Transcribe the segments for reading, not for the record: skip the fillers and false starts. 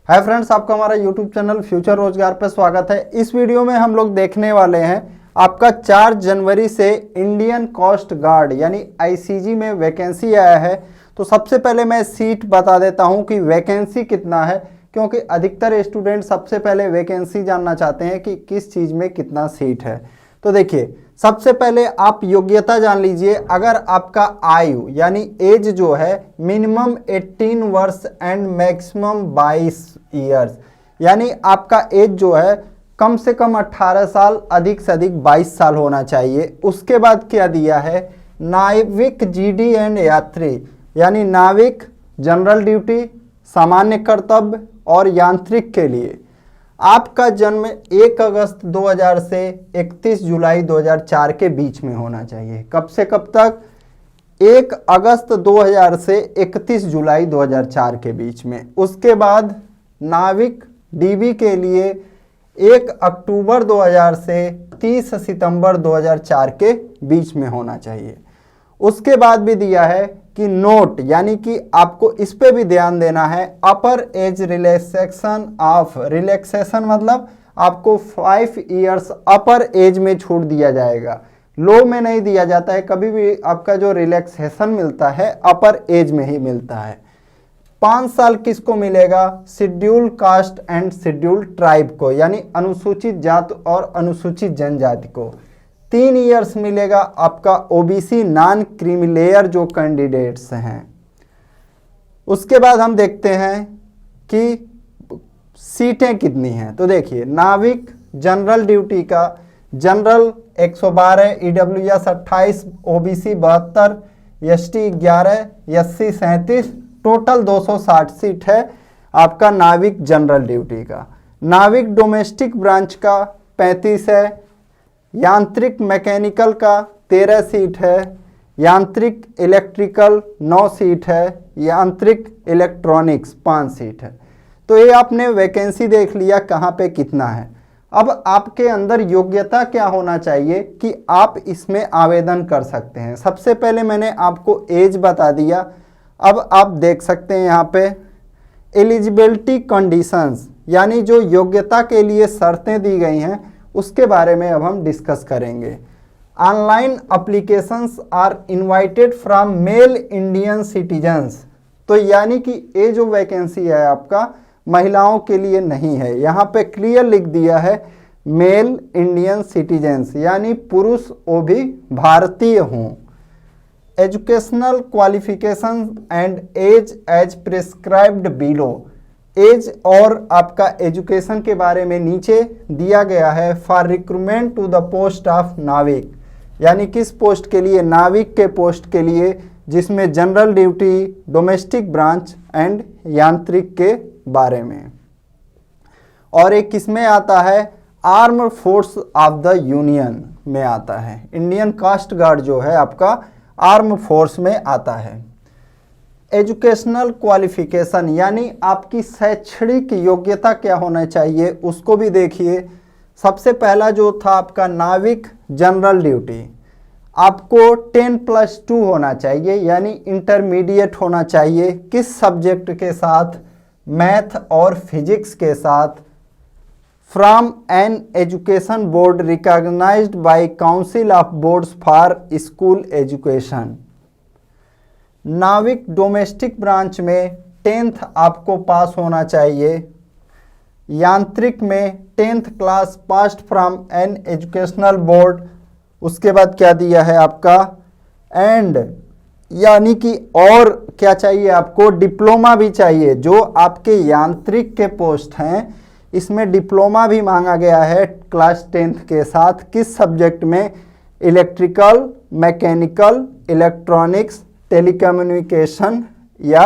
Hi friends, आपका हमारा YouTube channel future रोजगार पर स्वागत है। इस वीडियो में हम लोग देखने वाले हैं आपका 4 जनवरी से इंडियन कोस्ट गार्ड यानी आईसीजी में वैकेंसी आया है। तो सबसे पहले मैं सीट बता देता हूं कि वैकेंसी कितना है, क्योंकि अधिकतर स्टूडेंट सबसे पहले वैकेंसी जानना चाहते हैं कि किस चीज़ में कितना सीट है। तो देखिए, सबसे पहले आप योग्यता जान लीजिए। अगर आपका आयु यानी एज जो है मिनिमम 18 वर्ष एंड मैक्सिमम 22 ईयर्स, यानी आपका एज जो है कम से कम 18 साल, अधिक से अधिक 22 साल होना चाहिए। उसके बाद क्या दिया है, नाविक जीडी एंड यात्री यानी नाविक, जनरल ड्यूटी, सामान्य कर्तव्य और यांत्रिक के लिए आपका जन्म 1 अगस्त 2000 से 31 जुलाई 2004 के बीच में होना चाहिए। कब से कब तक? 1 अगस्त 2000 से 31 जुलाई 2004 के बीच में। उसके बाद नाविक डीबी के लिए 1 अक्टूबर 2000 से 30 सितंबर 2004 के बीच में होना चाहिए। उसके बाद भी दिया है कि नोट, यानी कि आपको इस पे भी ध्यान देना है, अपर एज रिलैक्सेशन ऑफ, रिलैक्सेशन मतलब आपको 5 इयर्स अपर एज में छूट दिया जाएगा, लो में नहीं दिया जाता है। कभी भी आपका जो रिलैक्सेशन मिलता है अपर एज में ही मिलता है। 5 साल किसको मिलेगा? Schedule caste and schedule tribe को, यानी अनुसूचित जात और अनुसूचित जनजाति को। 3 इयर्स मिलेगा आपका ओबीसी नॉन क्रीमी लेयर जो कैंडिडेट्स हैं। उसके बाद हम देखते हैं कि सीटें कितनी हैं। तो देखिए, नाविक जनरल ड्यूटी का general 112, EWS 28, OBC 72, ST 11, SC 37, total 260 seat है आपका नाविक जनरल ड्यूटी का। नाविक डोमेस्टिक ब्रांच का 35 है, यांत्रिक मैकेनिकल का 13 सीट है, यांत्रिक इलेक्ट्रिकल 9 सीट है, यांत्रिक इलेक्ट्रॉनिक्स 5 सीट है। तो ये आपने वैकेंसी देख लिया कहाँ पे कितना है। अब आपके अंदर योग्यता क्या होना चाहिए कि आप इसमें आवेदन कर सकते हैं। सबसे पहले मैंने आपको एज बता दिया। अब आप देख सकते हैं यहाँ पे एलिजिबिलिटी कंडीशंस, यानी जो योग्यता के लिए शर्तें दी गई हैं उसके बारे में अब हम डिस्कस करेंगे। Online applications are invited from male Indian citizens. तो यानी कि ये जो वैकेंसी है आपका महिलाओं के लिए नहीं है। यहाँ पे क्लियर लिख दिया है मेल इंडियन सिटीजन्स, यानी पुरुष वो भी भारतीय हों। Educational qualification and age as prescribed below, age और आपका एजुकेशन के बारे में नीचे दिया गया है। For recruitment to the post of Navik, यानी किस पोस्ट के लिए? नाविक के पोस्ट के लिए, जिसमें general duty, domestic branch and यांत्रिक के बारे में। और एक किस में आता है? Arm force of the union में आता है। इंडियन कास्ट गार्ड जो है आपका आर्म फोर्स में आता है। एजुकेशनल क्वालिफिकेशन, यानी आपकी शैक्षणिक योग्यता क्या होना चाहिए उसको भी देखिए। सबसे पहला जो था आपका नाविक जनरल ड्यूटी, आपको 10+2 होना चाहिए, यानी इंटरमीडिएट होना चाहिए। किस सब्जेक्ट के साथ? मैथ और फिजिक्स के साथ। From an education board recognized by council of boards for school education. Navik domestic branch में 10th आपको पास होना चाहिए। यांत्रिक में 10th class passed from an educational board. उसके बाद क्या दिया है आपका? एंड, यानी कि और क्या चाहिए आपको? डिप्लोमा भी चाहिए। जो आपके यांत्रिक के पोस्ट हैं इसमें डिप्लोमा भी मांगा गया है क्लास 10th के साथ। किस सब्जेक्ट में? इलेक्ट्रिकल, मैकेनिकल, इलेक्ट्रॉनिक्स, टेलीकम्युनिकेशन या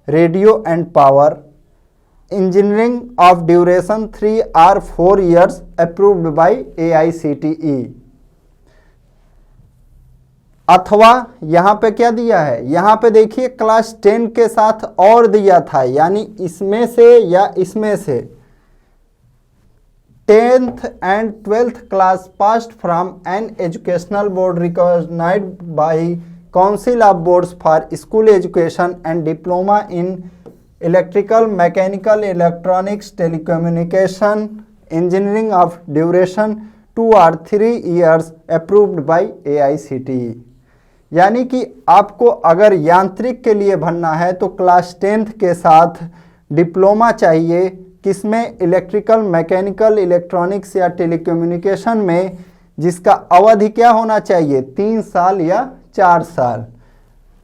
radio and power. Engineering of duration 3 or 4 years approved by AICTE। अथवा यहाँ पे क्या दिया है? यहाँ पे देखिए क्लास 10 के साथ और दिया था, यानी इसमें से या इसमें से 10th and 12th class passed from an educational board recognized by Council of Boards for School Education and Diploma in electrical, mechanical, electronics, telecommunication, engineering of duration 2 और 3 ईयर्स अप्रूव्ड बाय AICTE। यानी कि आपको अगर यांत्रिक के लिए भरना है तो क्लास 10th के साथ डिप्लोमा चाहिए, किसमें, इलेक्ट्रिकल, मैकेनिकल, इलेक्ट्रॉनिक्स या टेलीकम्युनिकेशन में, जिसका अवधि क्या होना चाहिए, 3 साल या 4 साल।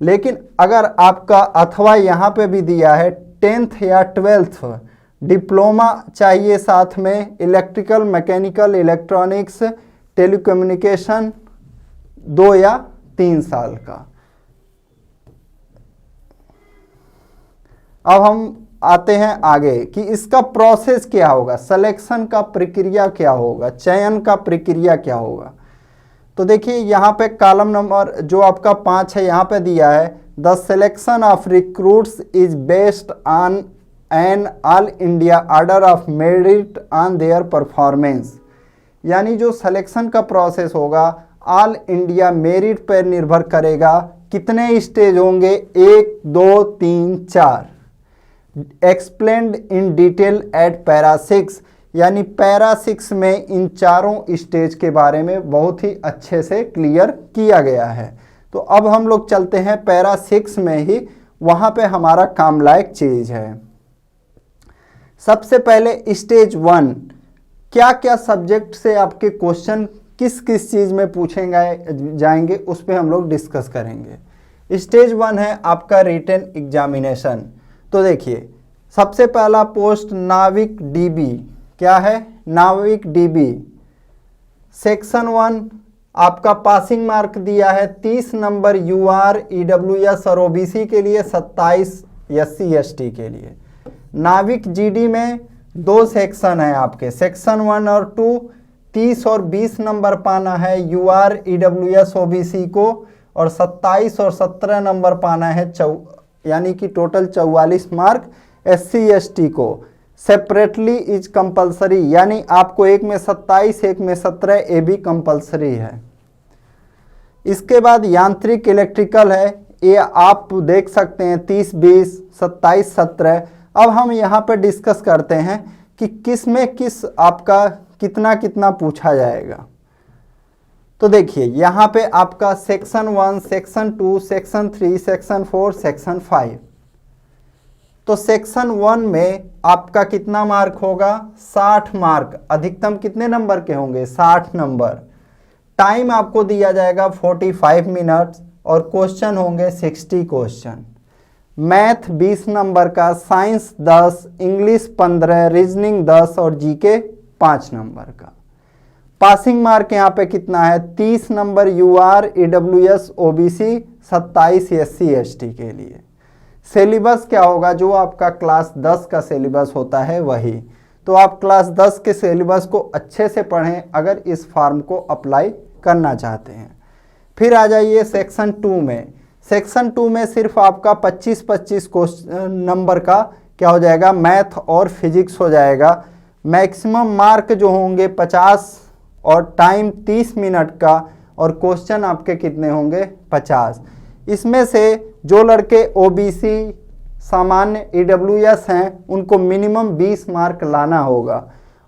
लेकिन अगर आपका अथवा यहाँ पे भी दिया है 10th या 12th डिप्लोमा चाहिए साथ में, इलेक्ट्रिकल, मैकेनिकल, इलेक्ट्रॉनिक्स, टेलीकम्युनिकेशन 2 या 3 साल का। अब हम आते हैं आगे कि इसका प्रोसेस क्या होगा, सिलेक्शन का प्रक्रिया क्या होगा, चयन का प्रक्रिया क्या होगा। तो देखिए यहाँ पे कॉलम नंबर जो आपका 5 है यहाँ पे दिया है, the selection of recruits is based on an all India order of merit on their performance. यानी जो सिलेक्शन का प्रोसेस होगा ऑल इंडिया मेरिट पर निर्भर करेगा। कितने स्टेज होंगे, 1, 2, 3, 4। Explained in detail eight para 6, यानी पैरा 6 में इन चारों स्टेज के बारे में बहुत ही अच्छे से क्लियर किया गया है। तो अब हम लोग चलते हैं पैरा 6 में ही, वहाँ पे हमारा काम लायक चीज़ है। सबसे पहले स्टेज 1, क्या क्या सब्जेक्ट से आपके क्वेश्चन किस किस चीज़ में पूछेंगे जाएंगे उस पर हम लोग डिस्कस करेंगे। स्टेज 1 है आपका रिटन एग्जामिनेशन। तो देखिए सबसे पहला पोस्ट नाविक DB, क्या है, नाविक DB। सेक्शन 1 आपका पासिंग मार्क दिया है 30 नंबर UR, EWS और OBC के लिए, 27 SC ST के लिए। नाविक GD में 2 सेक्शन है आपके, सेक्शन 1 और 2, 30 और 20 नंबर पाना है UR, EWS, OBC को, और 27 और 17 नंबर पाना है यानी कि टोटल 44 मार्क SC ST को। सेपरेटली इज कंपलसरी, यानी आपको एक में 27 एक में 17 ये भी कंपलसरी है। इसके बाद यांत्रिक इलेक्ट्रिकल है, ये आप देख सकते हैं 30 20 27 17। अब हम यहाँ पे डिस्कस करते हैं कि किस में किस आपका कितना कितना पूछा जाएगा। तो देखिए यहाँ पे आपका section 1, section 2, section 3, section 4, section 5। तो सेक्शन 1 में आपका कितना मार्क होगा, 60 मार्क। अधिकतम कितने नंबर के होंगे, 60 नंबर। टाइम आपको दिया जाएगा 45 मिनट्स और क्वेश्चन होंगे 60 क्वेश्चन। मैथ 20 नंबर का, साइंस 10, इंग्लिश 15, रीजनिंग 10 और जीके 5 नंबर का। पासिंग मार्क यहाँ पे कितना है, 30 number UR, EWS, OBC, 27 SC ST के लिए। सिलेबस क्या होगा, जो आपका क्लास 10 का सिलेबस होता है वही। तो आप क्लास 10 के सिलेबस को अच्छे से पढ़ें अगर इस फॉर्म को अप्लाई करना चाहते हैं। फिर आ जाइए सेक्शन 2 में। सेक्शन 2 में सिर्फ आपका 25-25 क्वेश्चन नंबर का क्या हो जाएगा, मैथ और फिजिक्स हो जाएगा। मैक्सिमम मार्क जो होंगे 50 और टाइम 30 मिनट का, और क्वेश्चन आपके कितने होंगे, 50। इसमें से जो लड़के OBC सामान्य EWS हैं उनको मिनिमम 20 मार्क लाना होगा,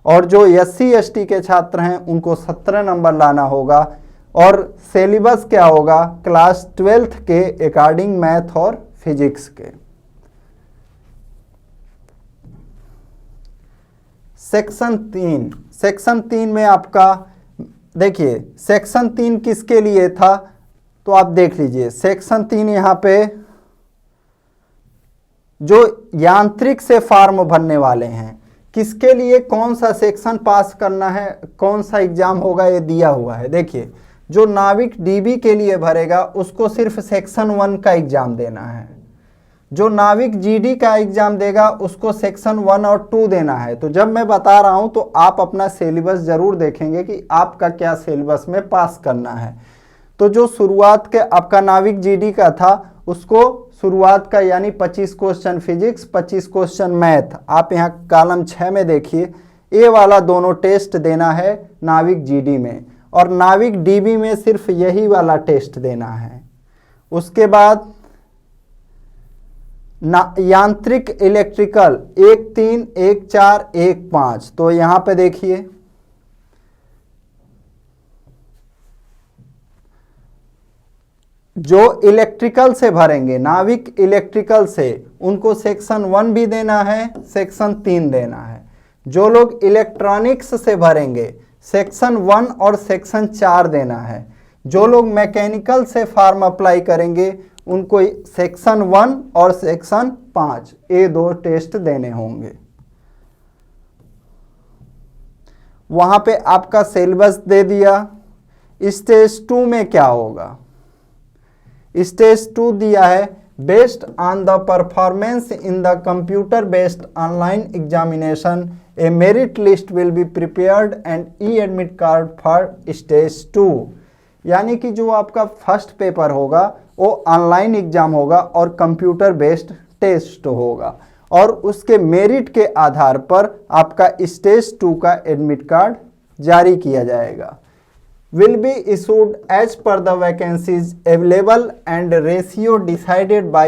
और जो SC ST के छात्र हैं उनको 17 नंबर लाना होगा। और सिलेबस क्या होगा, क्लास 12th के अकॉर्डिंग मैथ और फिजिक्स के। सेक्शन 3 में आपका देखिए सेक्शन 3 किसके लिए था, तो आप देख लीजिए सेक्शन 3 यहाँ पे जो यांत्रिक से फॉर्म भरने वाले हैं किसके लिए कौन सा सेक्शन पास करना है, कौन सा एग्जाम होगा, ये दिया हुआ है। देखिए जो नाविक DB के लिए भरेगा उसको सिर्फ सेक्शन 1 का एग्जाम देना है। जो नाविक GD का एग्जाम देगा उसको सेक्शन 1 और 2 देना है। तो जब मैं बता रहा हूं तो आप अपना सिलेबस जरूर देखेंगे कि आपका क्या सिलेबस में पास करना है। तो जो शुरुआत के आपका नाविक GD का था उसको शुरुआत का यानी 25 क्वेश्चन फिजिक्स, 25 क्वेश्चन मैथ। आप यहाँ कॉलम 6 में देखिए, ये वाला दोनों टेस्ट देना है नाविक GD में, और नाविक DB में सिर्फ यही वाला टेस्ट देना है। उसके बाद यांत्रिक इलेक्ट्रिकल 13, 14, 15। तो यहां पे देखिए जो इलेक्ट्रिकल से भरेंगे, नाविक इलेक्ट्रिकल से, उनको सेक्शन 1 भी देना है, सेक्शन 3 देना है। जो लोग इलेक्ट्रॉनिक्स से भरेंगे सेक्शन 1 और सेक्शन 4 देना है। जो लोग मैकेनिकल से फॉर्म अप्लाई करेंगे उनको सेक्शन 1 और सेक्शन 5 ये 2 टेस्ट देने होंगे। वहां पे आपका सिलेबस दे दिया। स्टेज 2 में क्या होगा? स्टेज 2 दिया है based on the performance in the computer based online examination A merit list will be prepared and E admit card for stage 2। यानी कि जो आपका फर्स्ट पेपर होगा वो ऑनलाइन एग्जाम होगा और कंप्यूटर बेस्ड टेस्ट होगा और उसके मेरिट के आधार पर आपका स्टेज 2 का एडमिट कार्ड जारी किया जाएगा। will be issued as per the vacancies available and ratio decided by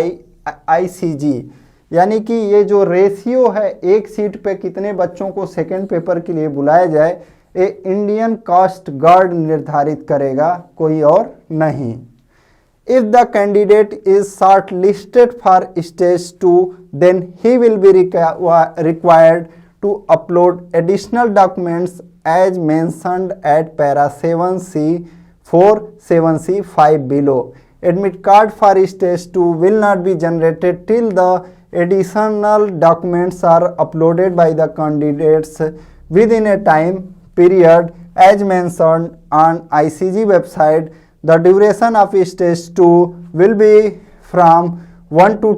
ICG। यानी कि ये जो रेशियो है एक सीट पे कितने बच्चों को सेकेंड पेपर के लिए बुलाया जाए ये इंडियन कोस्ट गार्ड निर्धारित करेगा, कोई और नहीं। If the candidate is short listed for stage 2 then he will be required to upload additional documents as mentioned at para 7C 4, 7C 5 below। Admit card for stage 2 will not be generated till the additional documents are uploaded by the candidates within a time period as mentioned on ICG website। The duration of stage 2 will be from 1 to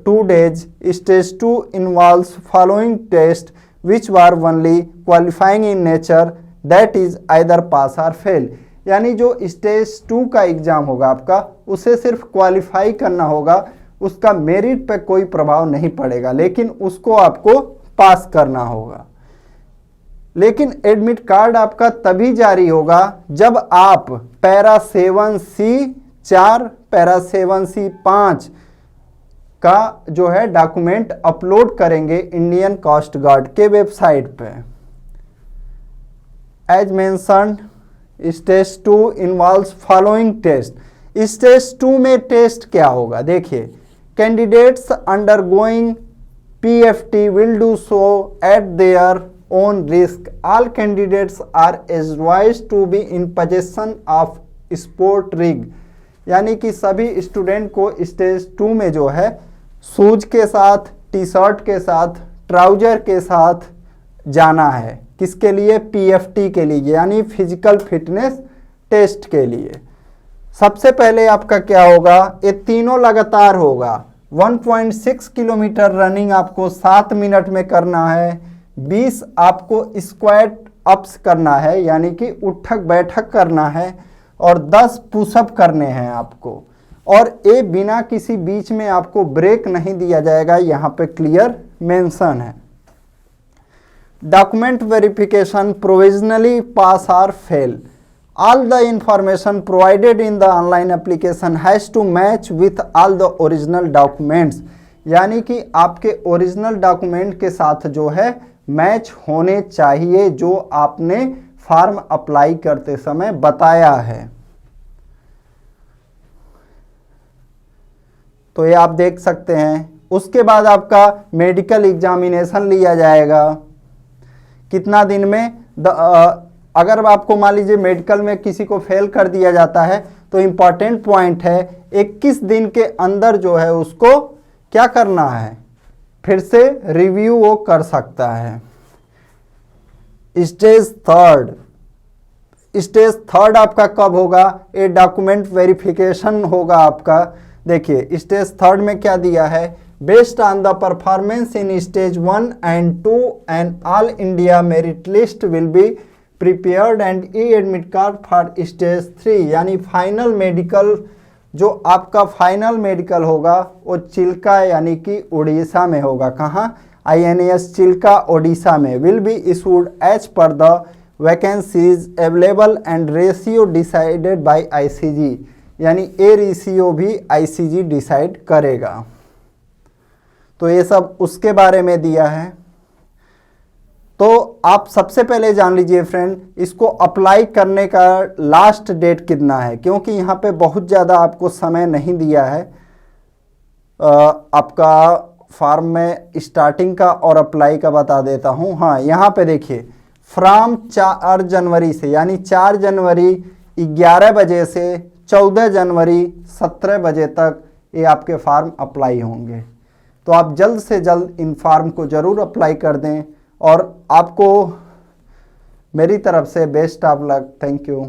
2 days। Stage 2 involves following tests which were only qualifying in nature, that is either pass or fail। यानी जो stage 2 का exam होगा आपका उसे सिर्फ qualify करना होगा, उसका मेरिट पे कोई प्रभाव नहीं पड़ेगा, लेकिन उसको आपको पास करना होगा। लेकिन एडमिट कार्ड आपका तभी जारी होगा जब आप पैरा 7C 4, पैरा 7C 5 का जो है डॉक्यूमेंट अपलोड करेंगे इंडियन कोस्ट गार्ड के वेबसाइट पे। As mentioned stage 2 involves following test. Stage 2 में टेस्ट क्या होगा? देखिए, candidates undergoing PFT will do so at their own risk. All candidates are advised to be in possession of sport rig. यानी कि सभी student को stage 2 में जो है शूज के साथ, टी शर्ट के साथ, ट्राउजर के साथ जाना है। किसके लिए? PFT के लिए, यानी फिजिकल फिटनेस टेस्ट के लिए। सबसे पहले आपका क्या होगा? ये तीनों लगातार होगा। 1.6 किलोमीटर रनिंग आपको 7 मिनट में करना है। 20 आपको स्क्वाट अप्स करना है, यानी कि उठक बैठक करना है, और 10 पुशअप करने हैं आपको। और ये बिना किसी बीच में आपको ब्रेक नहीं दिया जाएगा, यहाँ पे क्लियर मेंशन है। डॉक्यूमेंट वेरिफिकेशन प्रोविजनली पास और fail. All the information provided in the online application has to match with all the original documents. यानी कि आपके ओरिजिनल डॉक्यूमेंट के साथ जो है मैच होने चाहिए जो आपने फॉर्म अप्लाई करते समय बताया है। तो ये आप देख सकते हैं। उसके बाद आपका मेडिकल एग्जामिनेशन लिया जाएगा। कितना दिन में? अगर आपको मान लीजिए मेडिकल में किसी को फेल कर दिया जाता है तो इम्पॉर्टेंट पॉइंट है 21 दिन के अंदर जो है उसको क्या करना है, फिर से रिव्यू वो कर सकता है। स्टेज 3 आपका कब होगा? ये डॉक्यूमेंट वेरिफिकेशन होगा आपका। देखिए स्टेज 3 में क्या दिया है? Based on the performance in stage 1 and 2 and all India merit list will be prepared and E admit card for stage 3। यानी फाइनल मेडिकल, जो आपका फाइनल मेडिकल होगा वो चिल्का यानी कि उड़ीसा में होगा। कहाँ? INAS चिल्का ओडिशा में। Will be issued as per the vacancies available and ratio decided by ICG। यानी ए रेशियो भी ICG डिसाइड करेगा। तो ये सब उसके बारे में दिया है। तो आप सबसे पहले जान लीजिए फ्रेंड, इसको अप्लाई करने का लास्ट डेट कितना है, क्योंकि यहाँ पे बहुत ज़्यादा आपको समय नहीं दिया है। आपका फॉर्म में स्टार्टिंग का और अप्लाई का बता देता हूँ। हाँ, यहाँ पे देखिए फ्रॉम 4 जनवरी से, यानी 4 जनवरी 11 बजे से 14 जनवरी 17 बजे तक ये आपके फॉर्म अप्लाई होंगे। तो आप जल्द से जल्द इन फॉर्म को ज़रूर अप्लाई कर दें और आपको मेरी तरफ से best of luck. Thank you.